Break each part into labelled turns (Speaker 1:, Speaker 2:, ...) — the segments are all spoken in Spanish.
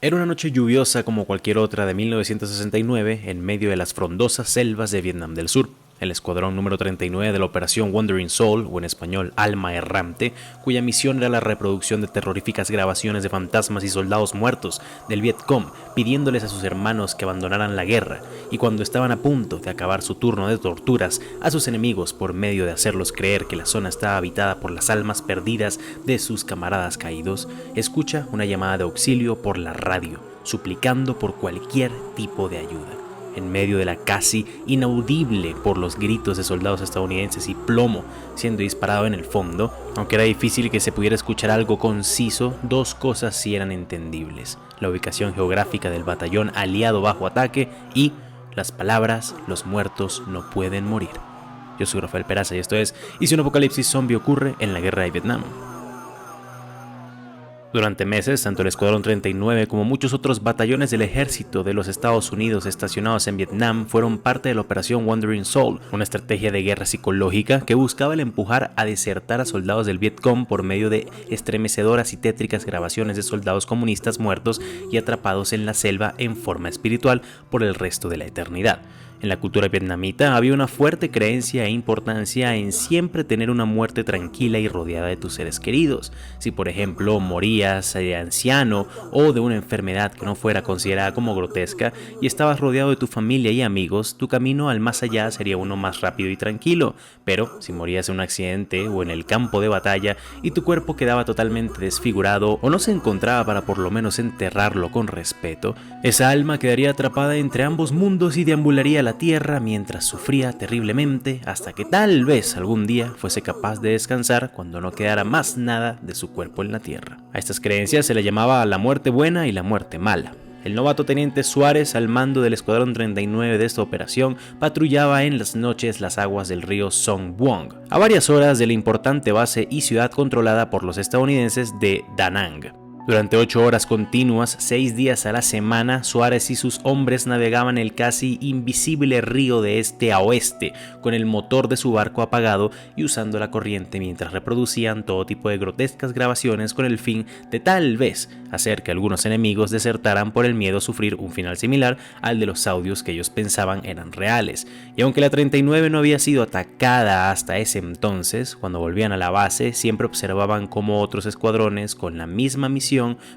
Speaker 1: Era una noche lluviosa como cualquier otra de 1969 en medio de las frondosas selvas de Vietnam del Sur. El escuadrón número 39 de la Operación Wandering Soul, o en español Alma Errante, cuya misión era la reproducción de terroríficas grabaciones de fantasmas y soldados muertos del Vietcong, pidiéndoles a sus hermanos que abandonaran la guerra, y cuando estaban a punto de acabar su turno de torturas a sus enemigos por medio de hacerlos creer que la zona estaba habitada por las almas perdidas de sus camaradas caídos, escucha una llamada de auxilio por la radio, suplicando por cualquier tipo de ayuda. En medio de la casi inaudible por los gritos de soldados estadounidenses y plomo siendo disparado en el fondo, aunque era difícil que se pudiera escuchar algo conciso, dos cosas sí eran entendibles: la ubicación geográfica del batallón aliado bajo ataque y las palabras "los muertos no pueden morir". Yo soy Rafael Peraza y esto es "¿Y si un apocalipsis zombie ocurre en la guerra de Vietnam?". Durante meses, tanto el Escuadrón 39 como muchos otros batallones del ejército de los Estados Unidos estacionados en Vietnam fueron parte de la Operación Wandering Soul, una estrategia de guerra psicológica que buscaba el empujar a desertar a soldados del Vietcong por medio de estremecedoras y tétricas grabaciones de soldados comunistas muertos y atrapados en la selva en forma espiritual por el resto de la eternidad. En la cultura vietnamita había una fuerte creencia e importancia en siempre tener una muerte tranquila y rodeada de tus seres queridos. Si por ejemplo morías de anciano o de una enfermedad que no fuera considerada como grotesca y estabas rodeado de tu familia y amigos, tu camino al más allá sería uno más rápido y tranquilo. Pero si morías en un accidente o en el campo de batalla y tu cuerpo quedaba totalmente desfigurado o no se encontraba para por lo menos enterrarlo con respeto, esa alma quedaría atrapada entre ambos mundos y deambularía la tierra mientras sufría terriblemente hasta que tal vez algún día fuese capaz de descansar cuando no quedara más nada de su cuerpo en la tierra. A estas creencias se le llamaba la muerte buena y la muerte mala. El novato teniente Suárez, al mando del Escuadrón 39 de esta operación, patrullaba en las noches las aguas del río Song Buong, a varias horas de la importante base y ciudad controlada por los estadounidenses de Da Nang. Durante 8 horas continuas, 6 días a la semana, Suárez y sus hombres navegaban el casi invisible río de este a oeste, con el motor de su barco apagado y usando la corriente mientras reproducían todo tipo de grotescas grabaciones con el fin de tal vez hacer que algunos enemigos desertaran por el miedo a sufrir un final similar al de los audios que ellos pensaban eran reales. Y aunque la 39 no había sido atacada hasta ese entonces, cuando volvían a la base siempre observaban cómo otros escuadrones con la misma misión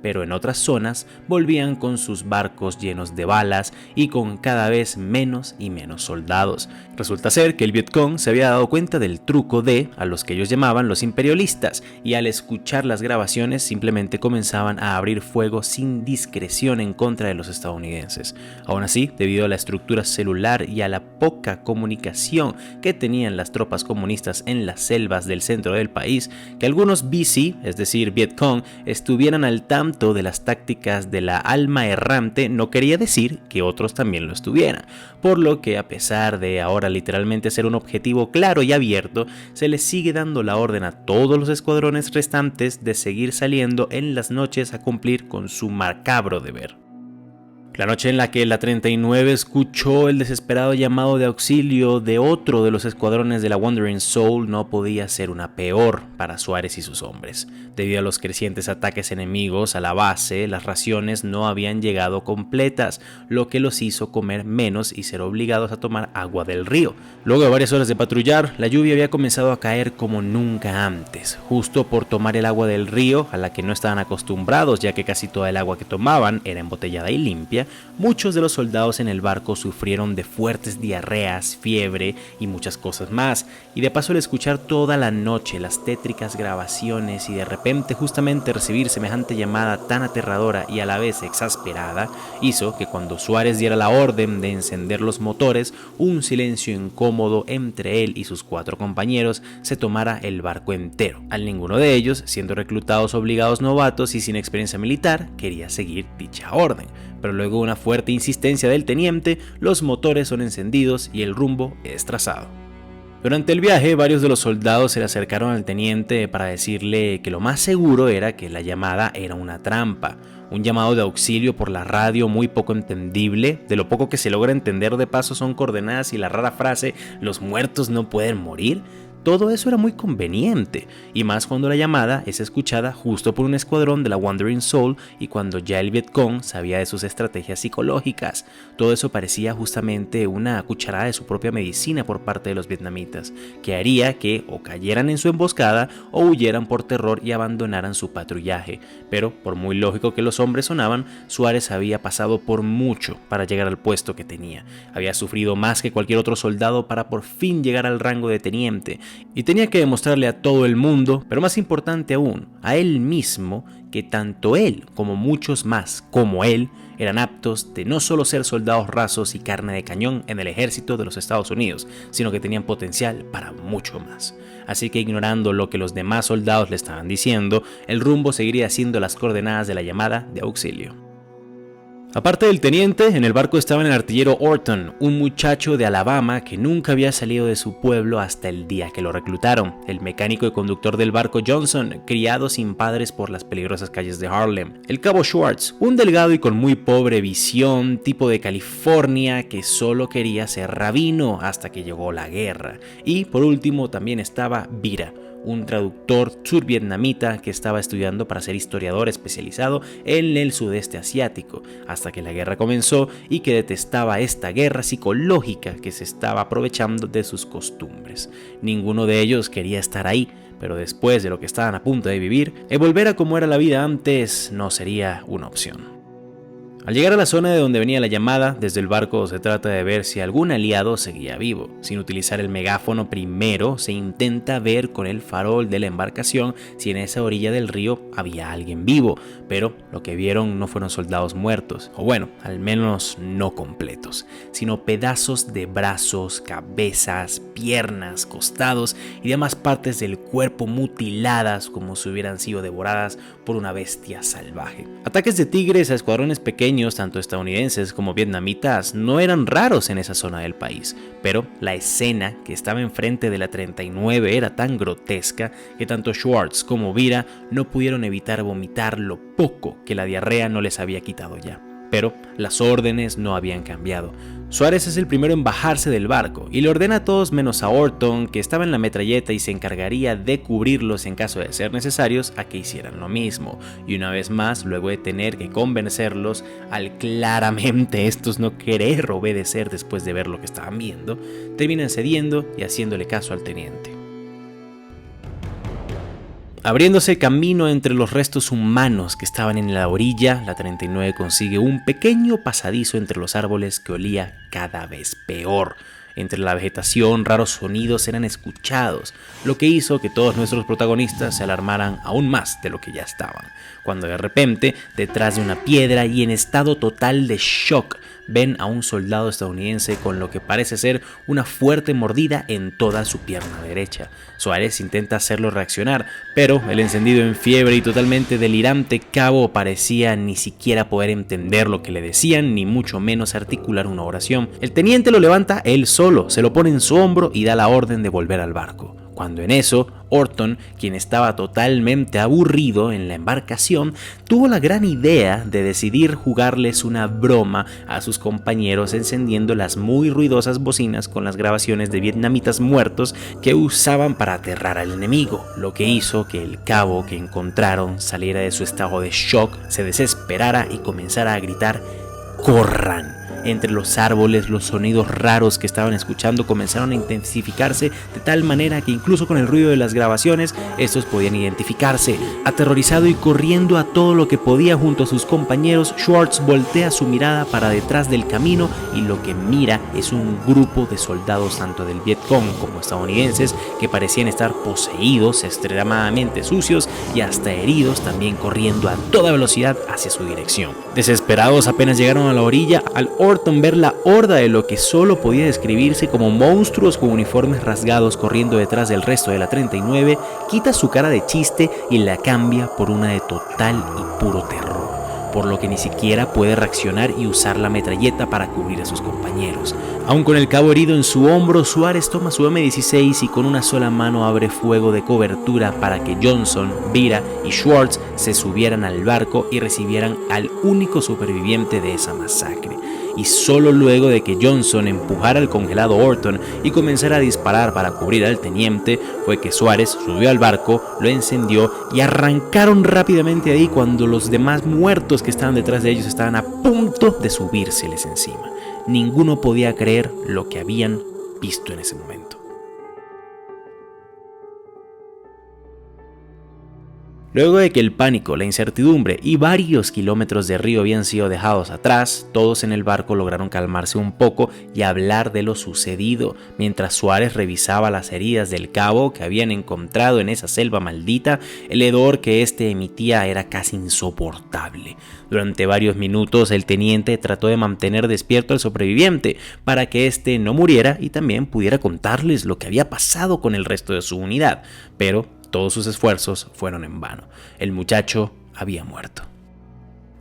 Speaker 1: pero en otras zonas volvían con sus barcos llenos de balas y con cada vez menos y menos soldados. Resulta ser que el Vietcong se había dado cuenta del truco de a los que ellos llamaban los imperialistas y al escuchar las grabaciones simplemente comenzaban a abrir fuego sin discreción en contra de los estadounidenses. Aún así, debido a la estructura celular y a la poca comunicación que tenían las tropas comunistas en las selvas del centro del país, que algunos VC, es decir Vietcong, estuvieran al tanto de las tácticas de la alma errante no quería decir que otros también lo estuvieran, por lo que a pesar de ahora literalmente ser un objetivo claro y abierto, se les sigue dando la orden a todos los escuadrones restantes de seguir saliendo en las noches a cumplir con su macabro deber. La noche en la que la 39 escuchó el desesperado llamado de auxilio de otro de los escuadrones de la Wandering Soul no podía ser una peor para Suárez y sus hombres. Debido a los crecientes ataques enemigos a la base, las raciones no habían llegado completas, lo que los hizo comer menos y ser obligados a tomar agua del río. Luego de varias horas de patrullar, la lluvia había comenzado a caer como nunca antes, justo por tomar el agua del río, a la que no estaban acostumbrados ya que casi toda el agua que tomaban era embotellada y limpia. Muchos de los soldados en el barco sufrieron de fuertes diarreas, fiebre y muchas cosas más, y de paso al escuchar toda la noche las tétricas grabaciones y de repente justamente recibir semejante llamada tan aterradora y a la vez exasperada, hizo que cuando Suárez diera la orden de encender los motores, un silencio incómodo entre él y sus 4 compañeros se tomara el barco entero. Al ninguno de ellos, siendo reclutados obligados novatos y sin experiencia militar, quería seguir dicha orden. Pero luego de una fuerte insistencia del teniente, los motores son encendidos y el rumbo es trazado. Durante el viaje, varios de los soldados se le acercaron al teniente para decirle que lo más seguro era que la llamada era una trampa, un llamado de auxilio por la radio muy poco entendible. De lo poco que se logra entender de paso son coordenadas y la rara frase "los muertos no pueden morir". Todo eso era muy conveniente, y más cuando la llamada es escuchada justo por un escuadrón de la Wandering Soul y cuando ya el Vietcong sabía de sus estrategias psicológicas. Todo eso parecía justamente una cucharada de su propia medicina por parte de los vietnamitas, que haría que o cayeran en su emboscada o huyeran por terror y abandonaran su patrullaje. Pero, por muy lógico que los hombres sonaban, Suárez había pasado por mucho para llegar al puesto que tenía. Había sufrido más que cualquier otro soldado para por fin llegar al rango de teniente, y tenía que demostrarle a todo el mundo, pero más importante aún, a él mismo, que tanto él como muchos más como él eran aptos de no solo ser soldados rasos y carne de cañón en el ejército de los Estados Unidos, sino que tenían potencial para mucho más. Así que, ignorando lo que los demás soldados le estaban diciendo, el rumbo seguiría siendo las coordenadas de la llamada de auxilio. Aparte del teniente, en el barco estaba el artillero Orton, un muchacho de Alabama que nunca había salido de su pueblo hasta el día que lo reclutaron, el mecánico y conductor del barco Johnson, criado sin padres por las peligrosas calles de Harlem, el cabo Schwartz, un delgado y con muy pobre visión, tipo de California que solo quería ser rabino hasta que llegó la guerra, y por último también estaba Vira, un traductor survietnamita que estaba estudiando para ser historiador especializado en el sudeste asiático, hasta que la guerra comenzó y que detestaba esta guerra psicológica que se estaba aprovechando de sus costumbres. Ninguno de ellos quería estar ahí, pero después de lo que estaban a punto de vivir, el volver a como era la vida antes no sería una opción. Al llegar a la zona de donde venía la llamada, desde el barco se trata de ver si algún aliado seguía vivo. Sin utilizar el megáfono primero, se intenta ver con el farol de la embarcación si en esa orilla del río había alguien vivo, pero lo que vieron no fueron soldados muertos, o bueno, al menos no completos, sino pedazos de brazos, cabezas, piernas, costados y demás partes del cuerpo mutiladas como si hubieran sido devoradas por una bestia salvaje. Ataques de tigres a escuadrones pequeños, tanto estadounidenses como vietnamitas, no eran raros en esa zona del país, pero la escena que estaba enfrente de la 39 era tan grotesca que tanto Schwartz como Vira no pudieron evitar vomitar lo poco que la diarrea no les había quitado ya. Pero las órdenes no habían cambiado. Suárez es el primero en bajarse del barco y le ordena a todos menos a Orton, que estaba en la metralleta y se encargaría de cubrirlos en caso de ser necesarios, a que hicieran lo mismo. Y una vez más, luego de tener que convencerlos, al claramente estos no querer obedecer después de ver lo que estaban viendo, terminan cediendo y haciéndole caso al teniente. Abriéndose camino entre los restos humanos que estaban en la orilla, la 39 consigue un pequeño pasadizo entre los árboles que olía cada vez peor. Entre la vegetación, raros sonidos eran escuchados, lo que hizo que todos nuestros protagonistas se alarmaran aún más de lo que ya estaban, cuando de repente, detrás de una piedra y en estado total de shock, ven a un soldado estadounidense con lo que parece ser una fuerte mordida en toda su pierna derecha. Suárez intenta hacerlo reaccionar, pero el encendido en fiebre y totalmente delirante cabo parecía ni siquiera poder entender lo que le decían, ni mucho menos articular una oración. El teniente lo levanta él solo, se lo pone en su hombro y da la orden de volver al barco. Cuando en eso, Orton, quien estaba totalmente aburrido en la embarcación, tuvo la gran idea de decidir jugarles una broma a sus compañeros encendiendo las muy ruidosas bocinas con las grabaciones de vietnamitas muertos que usaban para aterrar al enemigo, lo que hizo que el cabo que encontraron saliera de su estado de shock, se desesperara y comenzara a gritar ¡corran! Entre los árboles, los sonidos raros que estaban escuchando comenzaron a intensificarse de tal manera que incluso con el ruido de las grabaciones, estos podían identificarse. Aterrorizado y corriendo a todo lo que podía junto a sus compañeros, Schwartz voltea su mirada para detrás del camino y lo que mira es un grupo de soldados tanto del Vietcong como estadounidenses que parecían estar poseídos, extremadamente sucios y hasta heridos, también corriendo a toda velocidad hacia su dirección. Desesperados, apenas llegaron a la orilla, al Orton ver la horda de lo que solo podía describirse como monstruos con uniformes rasgados corriendo detrás del resto de la 39, quita su cara de chiste y la cambia por una de total y puro terror, por lo que ni siquiera puede reaccionar y usar la metralleta para cubrir a sus compañeros. Aún con el cabo herido en su hombro, Suárez toma su M16 y con una sola mano abre fuego de cobertura para que Johnson, Vira y Schwartz se subieran al barco y recibieran al único superviviente de esa masacre. y solo luego de que Johnson empujara al congelado Orton y comenzara a disparar para cubrir al teniente fue que Suárez subió al barco, lo encendió y arrancaron rápidamente ahí cuando los demás muertos que estaban detrás de ellos estaban a punto de subírseles encima. Ninguno podía creer lo que habían visto en ese momento. Luego de que el pánico, la incertidumbre y varios kilómetros de río habían sido dejados atrás, todos en el barco lograron calmarse un poco y hablar de lo sucedido, mientras Suárez revisaba las heridas del cabo que habían encontrado en esa selva maldita. El hedor que éste emitía era casi insoportable. Durante varios minutos el teniente trató de mantener despierto al sobreviviente para que éste no muriera y también pudiera contarles lo que había pasado con el resto de su unidad, pero todos sus esfuerzos fueron en vano. El muchacho había muerto.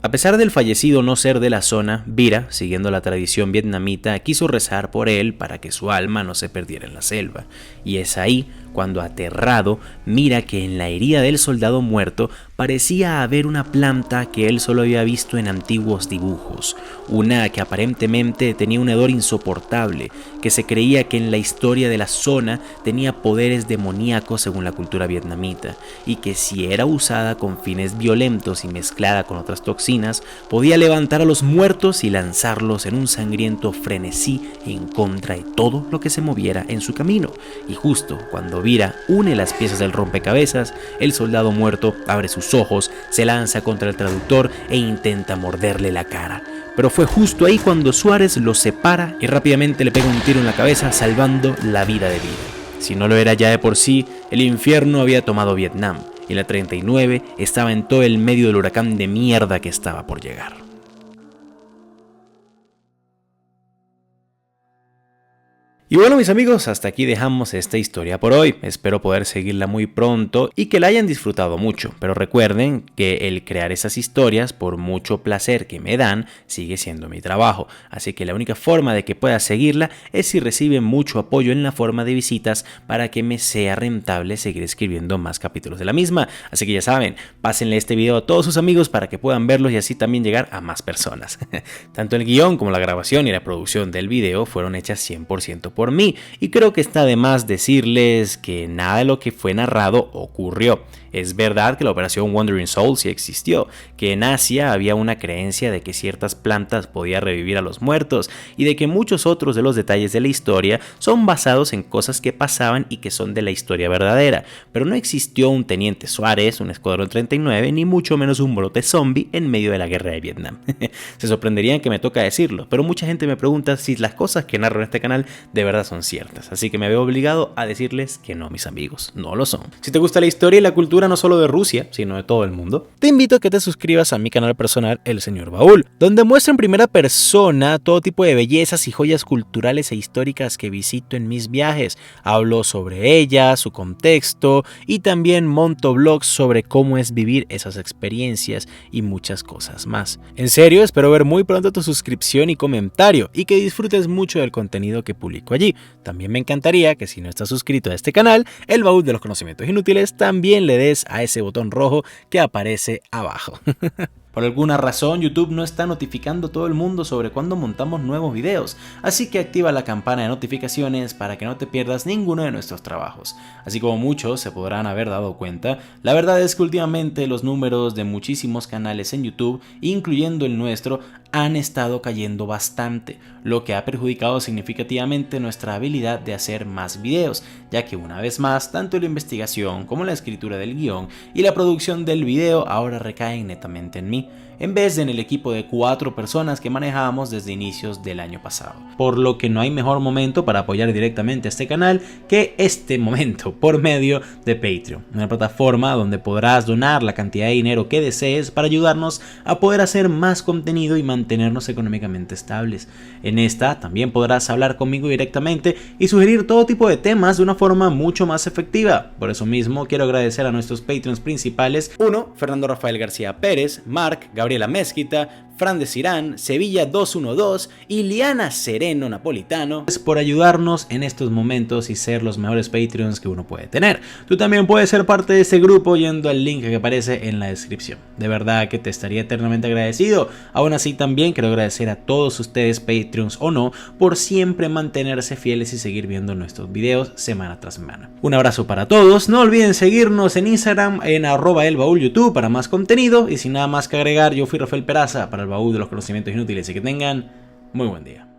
Speaker 1: A pesar del fallecido no ser de la zona, Vira, siguiendo la tradición vietnamita, quiso rezar por él para que su alma no se perdiera en la selva. Y es ahí cuando, aterrado, mira que en la herida del soldado muerto parecía haber una planta que él solo había visto en antiguos dibujos, una que aparentemente tenía un hedor insoportable, que se creía que en la historia de la zona tenía poderes demoníacos según la cultura vietnamita, y que si era usada con fines violentos y mezclada con otras toxinas, podía levantar a los muertos y lanzarlos en un sangriento frenesí en contra de todo lo que se moviera en su camino. Y justo cuando Vira une las piezas del rompecabezas, el soldado muerto abre sus ojos, se lanza contra el traductor e intenta morderle la cara. Pero fue justo ahí cuando Suárez lo separa y rápidamente le pega un tiro en la cabeza, salvando la vida de Vira. Si no lo era ya de por sí, el infierno había tomado Vietnam y la 39 estaba en todo el medio del huracán de mierda que estaba por llegar. Y bueno, mis amigos, hasta aquí dejamos esta historia por hoy. Espero poder seguirla muy pronto y que la hayan disfrutado mucho. Pero recuerden que el crear esas historias, por mucho placer que me dan, sigue siendo mi trabajo. Así que la única forma de que pueda seguirla es si reciben mucho apoyo en la forma de visitas para que me sea rentable seguir escribiendo más capítulos de la misma. Así que ya saben, pásenle este video a todos sus amigos para que puedan verlos y así también llegar a más personas. Tanto el guión como la grabación y la producción del video fueron hechas 100% por mí, y creo que está de más decirles que nada de lo que fue narrado ocurrió. Es verdad que la operación Wandering Soul sí existió, que en Asia había una creencia de que ciertas plantas podían revivir a los muertos y de que muchos otros de los detalles de la historia son basados en cosas que pasaban y que son de la historia verdadera, pero no existió un teniente Suárez, un escuadrón 39, ni mucho menos un brote zombie en medio de la guerra de Vietnam. Se sorprenderían que me toca decirlo, pero mucha gente me pregunta si las cosas que narro en este canal de verdad son ciertas, así que me veo obligado a decirles que no, mis amigos, no lo son. Si te gusta la historia y la cultura no solo de Rusia, sino de todo el mundo, te invito a que te suscribas a mi canal personal, El Señor Baúl, donde muestro en primera persona todo tipo de bellezas y joyas culturales e históricas que visito en mis viajes. Hablo sobre ellas, su contexto y también monto vlogs sobre cómo es vivir esas experiencias y muchas cosas más. En serio, espero ver muy pronto tu suscripción y comentario y que disfrutes mucho del contenido que publico allí. También me encantaría que si no estás suscrito a este canal, El Baúl de los Conocimientos Inútiles, también le des a ese botón rojo que aparece abajo. Por alguna razón, YouTube no está notificando a todo el mundo sobre cuándo montamos nuevos videos, así que activa la campana de notificaciones para que no te pierdas ninguno de nuestros trabajos. Así como muchos se podrán haber dado cuenta, la verdad es que últimamente los números de muchísimos canales en YouTube, incluyendo el nuestro, han estado cayendo bastante, lo que ha perjudicado significativamente nuestra habilidad de hacer más videos, ya que una vez más, tanto la investigación como la escritura del guión y la producción del video ahora recaen netamente en mí, en vez de en el equipo de 4 personas que manejábamos desde inicios del año pasado. Por lo que no hay mejor momento para apoyar directamente a este canal que este momento por medio de Patreon, una plataforma donde podrás donar la cantidad de dinero que desees para ayudarnos a poder hacer más contenido y mantenernos económicamente estables. En esta también podrás hablar conmigo directamente y sugerir todo tipo de temas de una forma mucho más efectiva. Por eso mismo quiero agradecer a nuestros Patreons principales: 1. Fernando Rafael García Pérez, Mark, Gabriel Gabriela Mezquita, Fran de Cirán, Sevilla 212 y Liana Sereno Napolitano por ayudarnos en estos momentos y ser los mejores Patreons que uno puede tener. Tú también puedes ser parte de ese grupo yendo al link que aparece en la descripción. De verdad que te estaría eternamente agradecido. Aún así también quiero agradecer a todos ustedes, Patreons o no, por siempre mantenerse fieles y seguir viendo nuestros videos semana tras semana. Un abrazo para todos, no olviden seguirnos en Instagram en @elbaúl_youtube para más contenido y sin nada más que agregar, yo fui Rafael Peraza para el Baúl de los Conocimientos Inútiles y que tengan muy buen día.